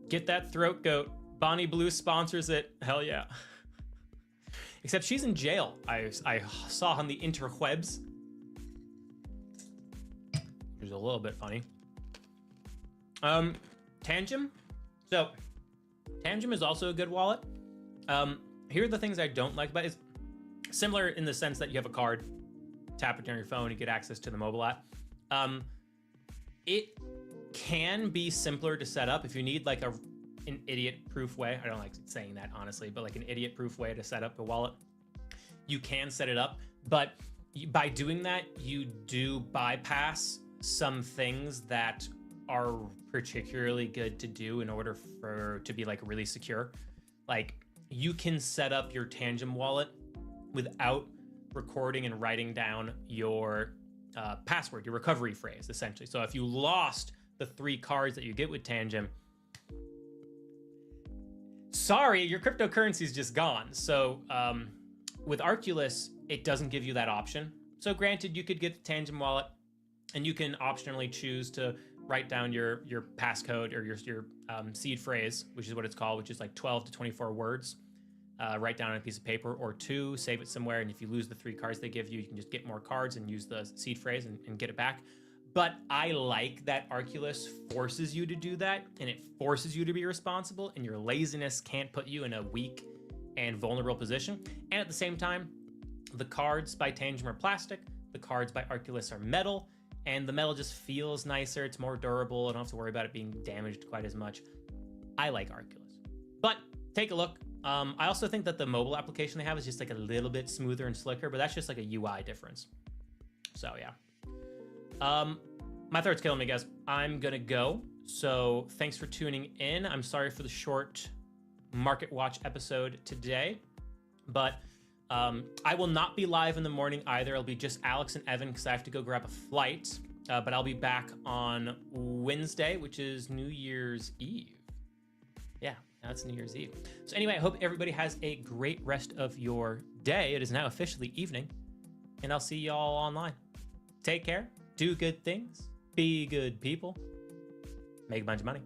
Get that throat goat. Bonnie Blue sponsors it. Hell yeah. Except she's in jail. I saw on the interwebs. Which is a little bit funny. Tangem. So, Tangem is also a good wallet. Here are the things I don't like about it. It's similar in the sense that you have a card, tap it on your phone, you get access to the mobile app. It can be simpler to set up if you need like an idiot-proof way. I don't like saying that, honestly, but like an idiot-proof way to set up a wallet. You can set it up, but by doing that, you do bypass some things that are particularly good to do in order to be like really secure. Like you can set up your Tangem wallet without recording and writing down your password, your recovery phrase, essentially. So if you lost the 3 cards that you get with Tangem, sorry, your cryptocurrency is just gone. So with Arculus, it doesn't give you that option. So granted, you could get the Tangem wallet and you can optionally choose to write down your passcode or your seed phrase, which is what it's called, which is like 12 to 24 words. Write down on a piece of paper, or 2, save it somewhere. And if you lose the 3 cards they give you, you can just get more cards and use the seed phrase and get it back. But I like that Arculus forces you to do that, and it forces you to be responsible, and your laziness can't put you in a weak and vulnerable position. And at the same time, the cards by Tangem are plastic, the cards by Arculus are metal, and the metal just feels nicer. It's more durable. I don't have to worry about it being damaged quite as much. I like Arculus. But take a look. I also think that the mobile application they have is just like a little bit smoother and slicker, but that's just like a UI difference. So yeah. My throat's killing me, guys. I'm gonna go. So thanks for tuning in. I'm sorry for the short Market Watch episode today, but I will not be live in the morning either. It'll be just Alex and Evan because I have to go grab a flight. But I'll be back on Wednesday, which is New Year's Eve. Yeah, that's New Year's Eve. So anyway, I hope everybody has a great rest of your day. It is now officially evening, and I'll see y'all online. Take care, do good things, be good people, make a bunch of money.